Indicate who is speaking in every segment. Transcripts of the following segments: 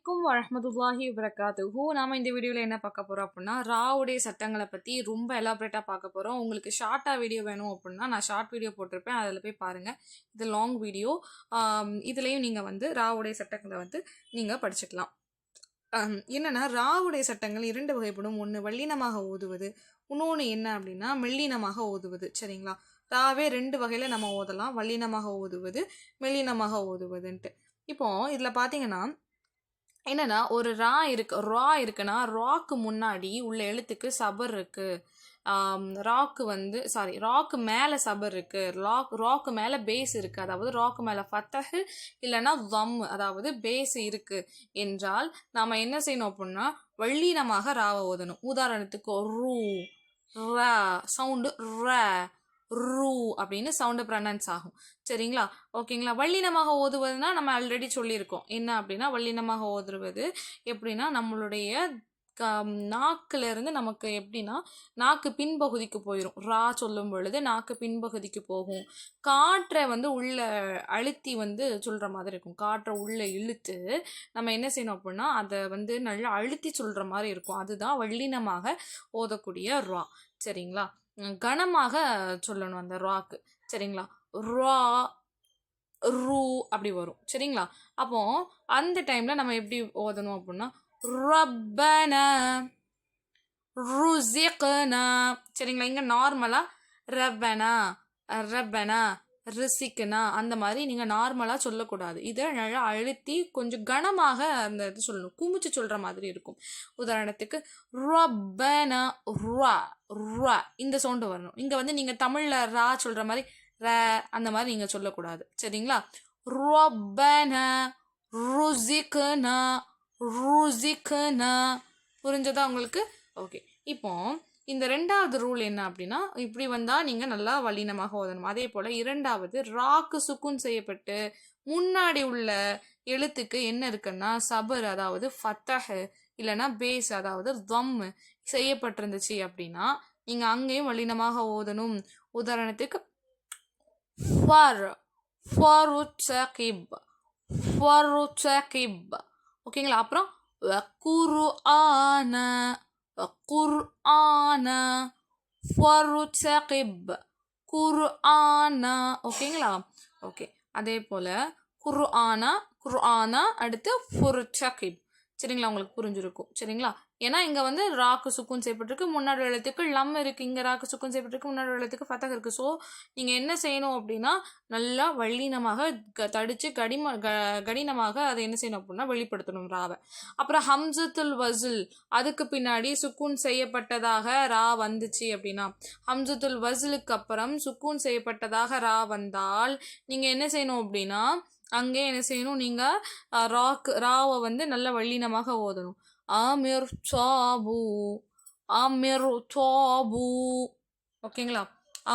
Speaker 1: வரஹ்மத்துல்லாஹி வபரகாத்துஹு. நாம இந்த வீடியோவில் என்ன பார்க்க போகிறோம் அப்படின்னா, ராவுடைய சட்டங்களை பற்றி ரொம்ப எலாபரேட்டாக பார்க்க போகிறோம். உங்களுக்கு ஷார்ட்டாக வீடியோ வேணும் அப்படின்னா நான் ஷார்ட் வீடியோ போட்டிருப்பேன், அதில் போய் பாருங்கள். இது லாங் வீடியோ. இதுலேயும் நீங்கள் வந்து ராவுடைய சட்டங்களை வந்து நீங்கள் படிச்சுக்கலாம். என்னென்னா, ராவுடைய சட்டங்கள் 2 வகைப்படும். ஒன்று வல்லினமாக ஓதுவது, இன்னொன்று என்ன அப்படின்னா மெல்லினமாக ஓதுவது. சரிங்களா? ராவே 2 வகையில் நம்ம ஓதலாம், வல்லினமாக ஓதுவது, மெல்லினமாக ஓதுவதுன்ட்டு. இப்போ இதில் பார்த்தீங்கன்னா என்னன்னா, ஒரு ரா இருக்குன்னா ராக்கு முன்னாடி உள்ள எழுத்துக்கு சபர் இருக்கு. ராக்கு மேலே சபர் இருக்கு. ராக்கு மேலே பேஸ் இருக்கு. அதாவது ராக்கு மேலே ஃபத்தஹு இல்லைன்னா தம், அதாவது பேஸ் இருக்கு என்றால் நாம என்ன செய்யணும் அப்படின்னா வல்லினமாக ராவை ஓதணும். உதாரணத்துக்கு ரூ, ர சவுண்டு, ர ரூ அப்படின்னு சவுண்டு ப்ரனன்ஸ் ஆகும். சரிங்களா? ஓகேங்களா? வல்லினமாக ஓதுவதுனா நம்ம ஆல்ரெடி சொல்லியிருக்கோம். என்ன அப்படின்னா வல்லினமாக ஓதுவது எப்படின்னா நம்மளுடைய நாக்குல இருந்து நமக்கு எப்படின்னா நாக்கு பின்பகுதிக்கு போயிடும். ரா சொல்லும் பொழுது நாக்கு பின்பகுதிக்கு போகும். காற்றை வந்து உள்ள அழுத்தி வந்து சொல்ற மாதிரி இருக்கும். காற்றை உள்ள இழுத்து நம்ம என்ன செய்யணும் அப்படின்னா அதை வந்து நல்லா அழுத்தி சொல்ற மாதிரி இருக்கும். அதுதான் வல்லினமாக ஓதக்கூடிய ரா. சரிங்களா? கனமாக சொல்லணும் அந்த ராக்கு. சரிங்களா? ரா, ரூ அப்படி வரும். சரிங்களா? அப்போ அந்த டைம்ல நம்ம எப்படி ஓதணும் அப்படின்னா ரப்பனா ருஸிக்னா. சரிங்களா? இங்க நார்மலா ரப்பனா ரப்பனா ரிசிக்னா அந்த மாதிரி நீங்கள் நார்மலாக சொல்லக்கூடாது. இதை நல்லா அழுத்தி கொஞ்சம் கனமாக அந்த இது சொல்லணும். குமிச்சு சொல்கிற மாதிரி இருக்கும். உதாரணத்துக்கு ரப்பனா ரா ரா இந்த சவுண்டு வரணும். இங்கே வந்து நீங்கள் தமிழில் ரா சொல்கிற மாதிரி ர அந்த மாதிரி நீங்கள் சொல்லக்கூடாது. சரிங்களா? ரப்பனா ருஸிக்னா ருஸிக்னா. புரிஞ்சதா உங்களுக்கு? ஓகே. இப்போ இந்த 2வது ரூல் என்ன அப்படின்னா இப்படி வந்தால் நீங்கள் நல்லா வல்லினமாக ஓதணும். அதே போல் 2வது ராக்கு சுக்குன் செய்யப்பட்டு முன்னாடி உள்ள எழுத்துக்கு என்ன இருக்குன்னா சபர், அதாவது ஃபத்தஹ் இல்லைன்னா பேஸ், அதாவது தம் செய்யப்பட்டிருந்துச்சு அப்படின்னா நீங்கள் அங்கேயும் வல்லினமாக ஓதணும். உதாரணத்துக்கு ஓகேங்களா? அப்புறம் குர்ஆன குர்ஆனா ஃபர்தகிப் குர்ஆனா. ஓகேங்களா? ஓகே. அதே போல் குர்ஆனா அடுத்து ஃபர்தகிப். சரிங்களா? உங்களுக்கு புரிஞ்சிருக்கும். சரிங்களா? ஏன்னா இங்கே வந்து ராக்கு சுக்குன் செய்யப்பட்டிருக்கு, முன்னாடி எழுத்துக்கு லம் இருக்குது. இங்கே ராக்கு சுக்குன் செய்யப்பட்டிருக்கு, முன்னாடி எழுத்துக்கு ஃபத்தஹ் இருக்குது. ஸோ நீங்கள் என்ன செய்யணும் அப்படின்னா நல்லா வல்லினமாக தடித்து கடினமாக அதை என்ன செய்யணும் அப்படின்னா வெளிப்படுத்தணும் ராவை. அப்புறம் ஹம்சத்துல் வஸில், அதுக்கு பின்னாடி சுக்குன் செய்யப்பட்டதாக ரா வந்துச்சு அப்படின்னா ஹம்சத்துல் வஸிலுக்கு அப்புறம் சுக்குன் செய்யப்பட்டதாக ரா வந்தால் நீங்கள் என்ன செய்யணும் அப்படின்னா அங்கே என்ன செய்யணும், நீங்கள் ராவை வந்து நல்ல வல்லினமாக ஓதணும். ஆமிர் சாபு ஆமிர் சாபு. ஓகேங்களா?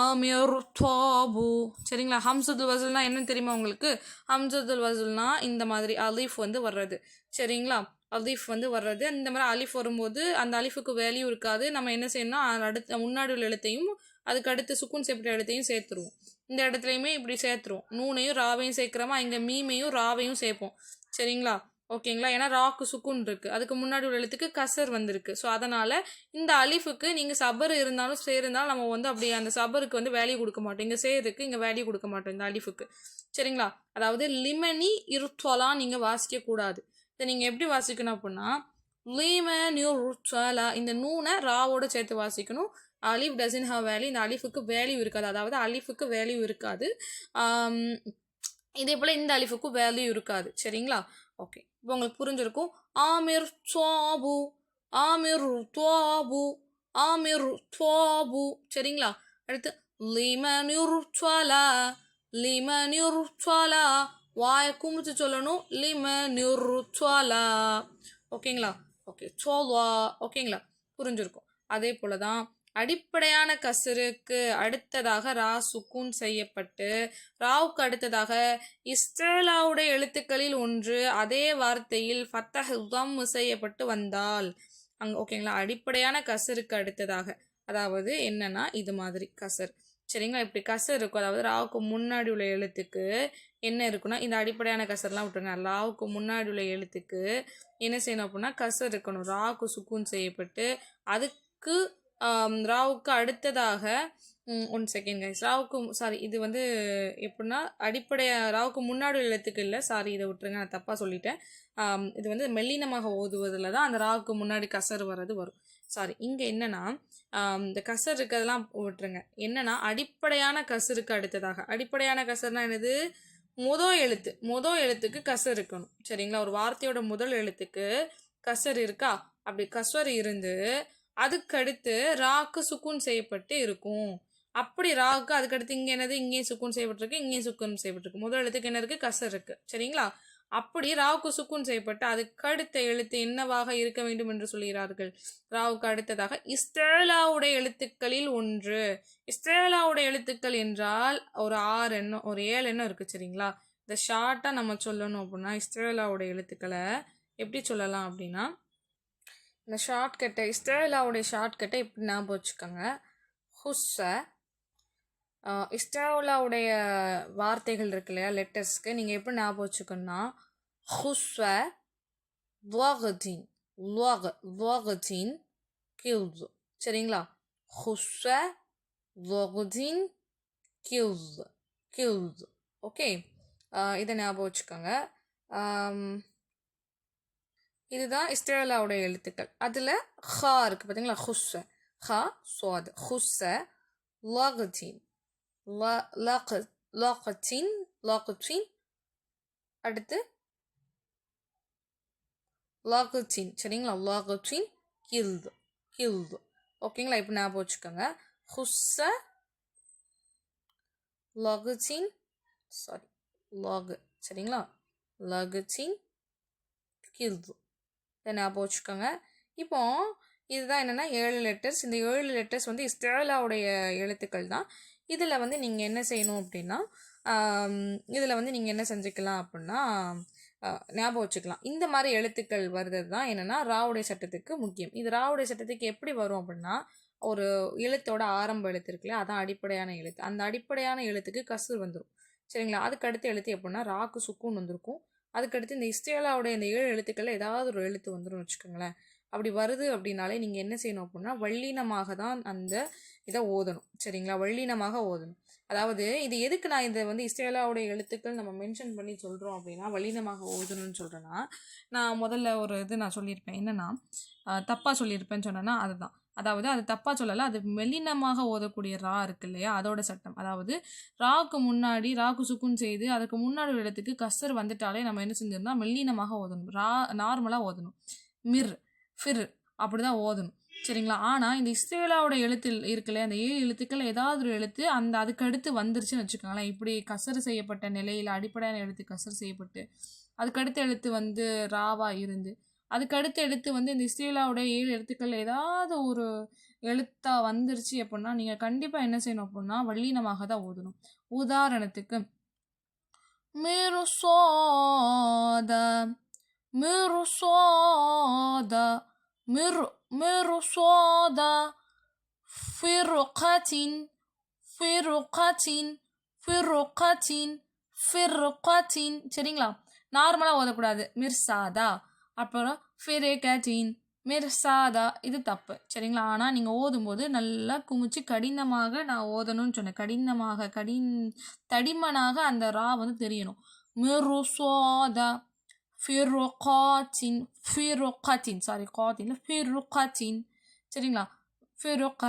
Speaker 1: ஆமிர் சாபு. சரிங்களா? ஹம்சத்துல் வஸில்னா என்னன்னு தெரியுமா உங்களுக்கு? ஹம்சத்துல் வஸில்னா இந்த மாதிரி அலிஃப் வந்து வர்றது. சரிங்களா? அலிஃப் வந்து வர்றது. இந்த மாதிரி அலிஃப் வரும்போது அந்த அலிஃபுக்கு வேல்யூ இருக்காது. நம்ம என்ன செய்யணும்னா அடுத்த முன்னாடி உள்ள எழுத்தையும் அதுக்கு அடுத்து சுக்குன் செய்யப்பட்ட எழுத்தையும் சேர்த்துருவோம். இந்த இடத்துலையுமே இப்படி சேர்த்துருவோம். நூனையும் ராவையும் சேர்க்குறோமா, இங்கே மீமையும் ராவையும் சேர்ப்போம். சரிங்களா? ஓகேங்களா? ஏன்னா ராக்கு சுக்குன் இருக்குது, அதுக்கு முன்னாடி உள்ள எழுத்துக்கு கசர் வந்திருக்கு. ஸோ அதனால் இந்த அலிஃபுக்கு நீங்கள் சபர் இருந்தாலும் சேர்ந்தாலும் நம்ம வந்து அப்படி அந்த சபருக்கு வந்து வேல்யூ கொடுக்க மாட்டோம். இங்கே சேருக்கு இங்கே வேல்யூ கொடுக்க மாட்டோம் இந்த அலிஃபுக்கு. சரிங்களா? அதாவது லிமனி இருத்வலாம் நீங்கள் வாசிக்கக்கூடாது. இதை நீங்கள் எப்படி வாசிக்கணும் அப்படின்னா லிமனி ருத்வலா, இந்த நூனை ராவோட சேர்த்து வாசிக்கணும். அலிஃப் டசன் ஹவ் வேல்யூ. இந்த அலிஃபுக்கு வேல்யூ இருக்காது, அதாவது அலிஃபுக்கு வேல்யூ இருக்காது. இதே போல் இந்த அலிஃபுக்கு வேல்யூ இருக்காது. சரிங்களா? ஓகே. இப்போ உங்களுக்கு புரிஞ்சிருக்கும். ஆமிர் துவாபு ஆமிர் துவாபு ஆமிர் துவாபு. சரிங்களா? அடுத்து லிமனிர் துவலா லிமனிர் துவலா. வாயை குமிச்சு சொல்லணும். லிமனிர் துவலா. ஓகேங்களா? ஓகே. சோல்வா. ஓகேங்களா? புரிஞ்சிருக்கும். அதே போல தான் அடிப்படையான கசருக்கு அடுத்ததாக ரா சுக்குன் செய்யப்பட்டு ராவுக்கு அடுத்ததாக இஸ்திலாவுடைய எழுத்துக்களில் ஒன்று அதே வார்த்தையில் ஃபத்தஹ் தம் செய்யப்பட்டு வந்தால் ஓகேங்களா? அடிப்படையான கசருக்கு அடுத்ததாக, அதாவது என்னன்னா இது மாதிரி கசர். சரிங்களா? இப்படி கசர் இருக்கும், அதாவது ராவுக்கு முன்னாடி உள்ள எழுத்துக்கு என்ன இருக்குன்னா இந்த அடிப்படையான கசர்லாம் விட்டுருங்க. லாவுக்கு முன்னாடி உள்ள எழுத்துக்கு என்ன செய்யணும் அப்படின்னா கசர் இருக்கணும். ராவுக்கு சுக்கூன் செய்யப்பட்டு அதுக்கு ராவுக்கு அடுத்ததாக 1 செகண்ட் கைஸ். இது வந்து எப்படின்னா ராவுக்கு முன்னாடி எழுத்துக்கு இல்லை, சாரி இதை விட்டுருங்க, நான் தப்பாக சொல்லிட்டேன். இது வந்து மெல்லினமாக ஓதுவதில் தான் அந்த ராவுக்கு முன்னாடி கசர் வரும். சாரி, இங்கே என்னன்னா இந்த கசர் இருக்கிறதெல்லாம் விட்டுருங்க. என்னன்னா அடிப்படையான கசருக்கு அடுத்ததாக, அடிப்படையான கசர்னா என்னது, மொதல் எழுத்துக்கு கசர் இருக்கணும். சரிங்களா, ஒரு வார்த்தையோட முதல் எழுத்துக்கு கசர் இருக்கா, அப்படி கசர் இருந்து அதுக்கடுத்து ராக்கு சுக்கூன் செய்யப்பட்டு இருக்கும். அப்படி ராக்கு அதுக்கடுத்து இங்கே என்னது, இங்கேயும் சுக்கூன் செய்யப்பட்டிருக்கு, இங்கேயும் சுக்கூன் செய்யப்பட்டிருக்கு. முதல் எழுத்துக்கு என்ன இருக்குது, கசர் இருக்குது. சரிங்களா, அப்படி ராவுக்கு சுக்கூன் செய்யப்பட்டு அதுக்கடுத்த எழுத்து என்னவாக இருக்க வேண்டும் என்று சொல்கிறார்கள். ராவுக்கு அடுத்ததாக இஸ்தேலாவுடைய எழுத்துக்களில் ஒன்று. இஸ்தேலாவுடைய எழுத்துக்கள் என்றால் ஒரு 6 எண்ணம், ஒரு 7 எண்ணம் இருக்குது. சரிங்களா, இந்த ஷார்ட்டாக நம்ம சொல்லணும் அப்படின்னா இஸ்தேலாவுடைய எழுத்துக்களை எப்படி சொல்லலாம் அப்படின்னா, இந்த இஸ்தேலாவுடைய ஷார்ட்கட்டை இப்படி ஞாபகம் வச்சுக்கோங்க. ஹுஸ்ஸ இஸ்தேலாவுடைய வார்த்தைகள் இருக்கு இல்லையா, லெட்டர்ஸ்க்கு நீங்கள் எப்படி ஞாபகம் வச்சுக்கணும்னா ஹுஸ்ஸ வகதின் கில்ஸ். சரிங்களா, ஹுஸ்ஸ வகதின் கில்ஸ். ஓகே, இதை ஞாபகம் வச்சுக்கோங்க. இதுதான் இஸ்தேலாவுடைய எழுத்துக்கள். அதில் ஹா இருக்குது பார்த்தீங்களா, ஹுஸ்ஸ, ஹா சுவாத், ஹுஸ்ஸ லகத்தின் லகத்தின் அடுத்து லகத்தின். சரிங்களா, லகத்தின் கில்து. ஓகேங்களா, இப்போ ஞாபகம் வச்சுக்கோங்க. ஹுஸ்ஸ லகத்தின் சரிங்களா, லகத்தின் கில்து ஞாபகம் வச்சுக்கோங்க. இப்போ இதுதான் என்னென்னா 7 லெட்டர்ஸ். இந்த 7 லெட்டர்ஸ் வந்து இஸ்தேலாவுடைய எழுத்துக்கள் தான். இதில் வந்து நீங்கள் என்ன செய்யணும் அப்படின்னா, இதில் வந்து நீங்கள் என்ன செஞ்சுக்கலாம் அப்படின்னா ஞாபகம் வச்சுக்கலாம். இந்த மாதிரி எழுத்துக்கள் வருது தான் என்னென்னா ராவுடைய சட்டத்துக்கு முக்கியம். இது ராவுடைய சட்டத்துக்கு எப்படி வரும் அப்படின்னா, ஒரு எழுத்தோட ஆரம்ப எழுத்து இருக்குல்ல, அதான் அடிப்படையான எழுத்து. அந்த அடிப்படையான எழுத்துக்கு கசர் வந்துடும். சரிங்களா, அதுக்கு அடுத்த எழுத்து எப்படின்னா ராக்கு சுக்கூன் வந்திருக்கும். அதுக்கடுத்து இந்த இஸ்தேலாவுடைய இந்த 7 எழுத்துக்களில் ஏதாவது ஒரு எழுத்து வந்துடும் வச்சுக்கோங்களேன். அப்படி வருது அப்படின்னாலே நீங்கள் என்ன செய்யணும் அப்படின்னா வள்ளீனமாக தான் அந்த இதை ஓதணும். சரிங்களா, வள்ளீனமாக ஓதணும். அதாவது இது எதுக்கு நான் இதை வந்து இஸ்தேலாவுடைய எழுத்துக்கள் நம்ம மென்ஷன் பண்ணி சொல்கிறோம் அப்படின்னா வள்ளீனமாக ஓதணும்னு சொல்கிறேன்னா, நான் முதல்ல ஒரு இது நான் சொல்லியிருப்பேன், என்னென்னா தப்பாக சொல்லியிருப்பேன்னு சொன்னேன்னா அதுதான். அதாவது அது தப்பாக சொல்லலை, அது மெல்லினமாக ஓதக்கூடிய ரா இருக்கு இல்லையா, அதோட சட்டம். அதாவது ராக்கு முன்னாடி ராக்கு சுக்குன் செய்து அதுக்கு முன்னாடி ஒரு இடத்துக்கு கசர் வந்துட்டாலே நம்ம என்ன செஞ்சிடணும்னா மெல்லினமாக ஓதணும், நார்மலாக ஓதணும். ஃபிர் அப்படி தான் ஓதணும். சரிங்களா, ஆனால் இந்த இஸ்தேலாவோட எழுத்து இருக்குல்ல, அந்த 7 எழுத்துக்கள் ஏதாவது ஒரு எழுத்து அதுக்கு அடுத்து வந்துருச்சுன்னு வச்சுக்கோங்களேன். இப்படி கசர் செய்யப்பட்ட நிலையில் அடிப்படையான எழுத்து கசர் செய்யப்பட்டு அதுக்கடுத்த எழுத்து வந்து ராவா இருந்து அதுக்கடுத்த எழுத்து வந்து இந்த இஸ்தேலாவோட 7 எழுத்துக்கள் ஏதாவது ஒரு எழுத்தா வந்துருச்சு அப்படின்னா நீங்கள் கண்டிப்பாக என்ன செய்யணும் அப்படின்னா வள்ளீனமாக தான் ஓதணும். உதாரணத்துக்கு மேரு சோதா مرصادا فرقة. சரிங்களா, நார்மலாக ஓதக்கூடாது. மிர்சாதா, அப்புறம் ஃபிரேகட்டின், மிர்சாதா, இது தப்பு. சரிங்களா, ஆனால் நீங்கள் ஓதும்போது நல்லா குமிச்சு கடினமாக நான் ஓதணும்னு சொன்னேன். தடிமனாக அந்த ரா வந்து தெரியணும். மிருசாதா ஃபிருகாத்தின் சரிங்களா, ஃபிருக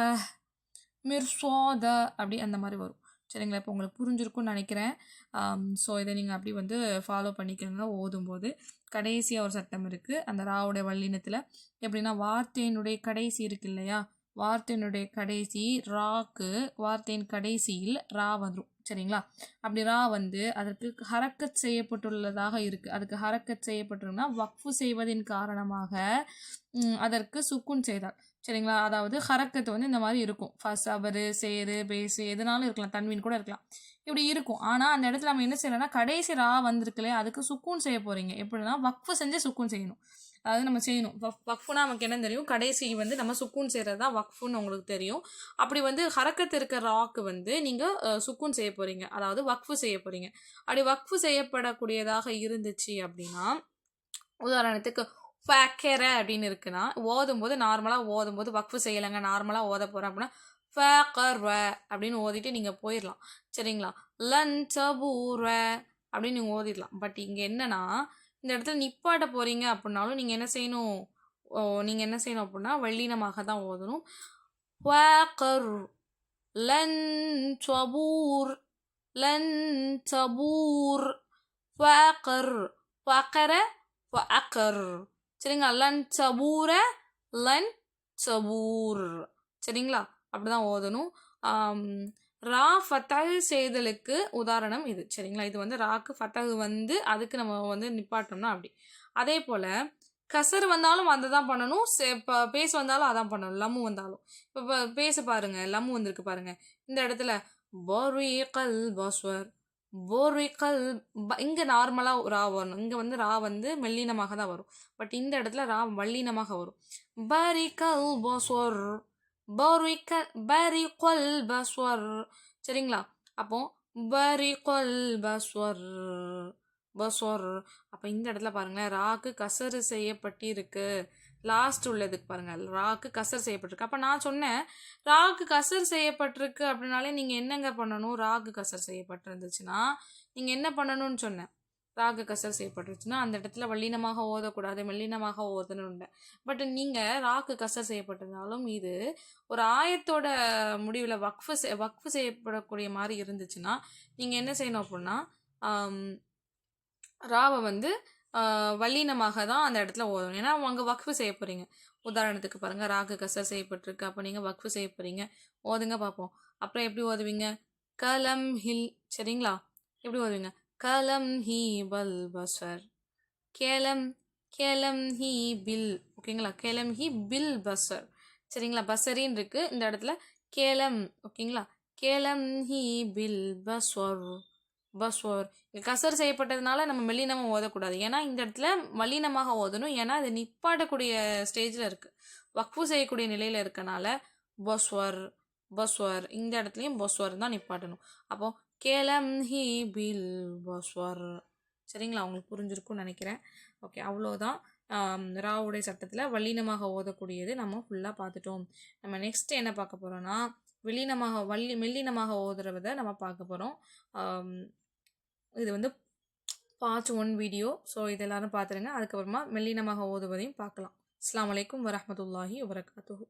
Speaker 1: மிர்சாத அப்படி அந்த மாதிரி வரும். சரிங்களா, இப்போ உங்களுக்கு புரிஞ்சிருக்கும்னு நினைக்கிறேன். ஸோ இதை நீங்கள் அப்படி வந்து ஃபாலோ பண்ணிக்கிறீங்க. ஓதும்போது கடைசியாக ஒரு சட்டம் இருக்குது அந்த ராவுடைய வல்லினத்தில். எப்படின்னா வார்த்தையினுடைய கடைசி இருக்கு இல்லையா, வார்த்தையினுடைய கடைசி ராக்கு வார்த்தையின் கடைசியில் ரா வந்துடும். சரிங்களா, அப்படி ரா வந்து அதற்கு ஹரக்கத் செய்யப்பட்டுள்ளதாக இருக்குது. அதுக்கு ஹரக்கத் செய்யப்பட்டிருக்குன்னா வக்ஃபு செய்வதின் காரணமாக அதற்கு சுக்குன் செய்தால். சரிங்களா? அதாவது ஹரக்கத்து வந்து இந்த மாதிரி இருக்கும். சபரு, சேரு, பேசு எதுனாலும் இருக்கலாம். தன்வீன் கூட இருக்கலாம். இப்படி இருக்கும். ஆனா, அந்த இடத்துல நம்ம என்ன செய்யணும்னா, கடைசி ரா வந்திருக்கு இல்லையா? அதுக்கு சுக்கூன் செய்ய போறீங்க. எப்படின்னா, வக்ஃப் செஞ்சு சுக்கூன் செய்யணும். அதாவது நம்ம செய்யணும். வக்ஃப்னா நமக்கு என்ன தெரியும்? கடைசி வந்து நம்ம சுக்கூன் செய்றது தான் வக்ஃப்ன்னு உங்களுக்கு தெரியும். அப்படி வந்து ஹரக்கத் இருக்க ராக்கு வந்து நீங்க சுக்கூன் செய்ய போறீங்க. அதாவது வக்ஃப் செய்ய போறீங்க. அப்படி வக்ஃப் செய்யப்படக்கூடியதாக இருந்துச்சு அப்படின்னா, உதாரணத்துக்கு ஃபக்கர அப்படின்னு இருக்குன்னா, ஓதும்போது நார்மலா ஓதும்போது வக்ஃப் செய்யலைங்க, நார்மலா ஓத போறேன் அப்படின்னா, ஃபகர்வ அப்படின்னு ஓதிட்டு நீங்க போயிரலாம். சரிங்களா? லன் தபூர அப்படின்னு நீங்க ஓதிடலாம். பட் இங்க என்னன்னா, இந்த இடத்துல நிப்பாட்ட போறீங்க அப்படின்னாலும் நீங்க என்ன செய்யணும்? நீங்க என்ன செய்யணும் அப்படின்னா, வல்லினமாக தான் ஓதணும். ஃபகர் லன் தபூர் லன் தபூர் ஃபகர் ஃபகர ஃபஅகர். சரிங்களா? லன் தபூர லன் தபூர். சரிங்களா? அப்படிதான் ஓதணும். ரா ஃபத்தஹ் செய்தலுக்கு உதாரணம் இது. சரிங்களா? இது வந்து ராக்கு ஃபத்தஹ் வந்து அதுக்கு நம்ம வந்து நிப்பாட்டோம்னா அப்படி. அதே போல கசர் வந்தாலும் அதை தான் பண்ணணும். பேஸ் வந்தாலும் அதான் பண்ணணும். லம்மு வந்தாலும். இப்போ பேச பாருங்க. லம்மு வந்திருக்கு பாருங்க. இந்த இடத்துல பரிகல் பஸ்வர் போரிக்கல் இங்கே நார்மலாக ரா வரணும். இங்கே வந்து ரா வந்து மெல்லினமாக தான் வரும். பட் இந்த இடத்துல ரா வல்லினமாக வரும். பரிகல் பஸ்வர் பரிகல் பஸ்வர். சரிங்களா? அப்போ பரிகல் பஸ்வர் பஸ்வர். அப்போ இந்த இடத்துல பாருங்களேன், ராக்கு கசரு செய்யப்பட்டிருக்கு. லாஸ்ட் உள்ளதுக்கு பாருங்க, ராக்கு கசர் செய்யப்பட்டிருக்கு. அப்போ நான் சொன்னேன், ராக்கு கசர் செய்யப்பட்டிருக்கு அப்படின்னாலே நீங்கள் என்னங்க பண்ணணும்? ராகு கசர் செய்யப்பட்டிருந்துச்சுன்னா நீங்கள் என்ன பண்ணணும்னு சொன்னேன். ராகு கசர் செய்யப்பட்டுருச்சுன்னா அந்த இடத்துல வல்லினமாக ஓதக்கூடாது, மெல்லினமாக ஓதணும்ல. பட் நீங்கள் ராகு கசர் செய்யப்பட்டிருந்தாலும் இது ஒரு ஆயத்தோட முடிவில் வக்ஃபு செய்யப்படக்கூடிய மாதிரி இருந்துச்சுன்னா நீங்கள் என்ன செய்யணும் அப்படின்னா, ராவை வந்து வல்லினமாக தான் அந்த இடத்துல ஓதணும். ஏன்னா அங்கே வக்ஃபு செய்ய போகிறீங்க. உதாரணத்துக்கு பாருங்கள், ராகு கசர் செய்யப்பட்டிருக்கு. அப்போ நீங்கள் வக்ஃபு செய்ய போகிறீங்க. ஓதுங்க பார்ப்போம். அப்புறம் எப்படி ஓதுவீங்க? கலம் ஹில். சரிங்களா? எப்படி ஓதுவீங்க? கலம் ஹி பல் பஸ்வர் கேலம் கேலம் ஹி பில். ஓகேங்களா? கேலம் ஹி பில் பஸ்வர். சரிங்களா? பஸ்ஸரின்னு இருக்குது இந்த இடத்துல. கேலம். ஓகேங்களா? கேலம் ஹி பில் பஸ்வர் பஸ்வர். கசர் செய்யப்பட்டதுனால நம்ம மெல்லினமாக ஓதக்கூடாது. ஏன்னா இந்த இடத்துல மல்லினமாக ஓதணும். ஏன்னா அது நிப்பாட்டக்கூடிய ஸ்டேஜில் இருக்குது. வக்ஃபு செய்யக்கூடிய நிலையில் இருக்கனால பஸ்வர் பஸ்வர். இந்த இடத்துலையும் பஸ்வர் தான் நிப்பாட்டணும். அப்போ கேலம் ஹி பில் பஸ்வர். சரிங்களா? உங்களுக்கு புரிஞ்சிருக்கும்னு நினைக்கிறேன். ஓகே, அவ்வளோதான். ராவுடைய சட்டத்தில் வல்லினமாக ஓதக்கூடியது நம்ம ஃபுல்லாக பார்த்துட்டோம். நம்ம நெக்ஸ்ட் என்ன பார்க்க போகிறோன்னா, மெல்லினமாக ஓதுறதை நம்ம பார்க்க போகிறோம். இது வந்து பார்ட் 1 வீடியோ. ஸோ இது எல்லாரும் பார்த்துருங்க. அதுக்கப்புறமா மெல்லினமாக ஓதுவதையும் பார்க்கலாம். அஸ்ஸலாமு அலைக்கும் வரஹ்மத்துல்லாஹி வபரகாத்துஹு.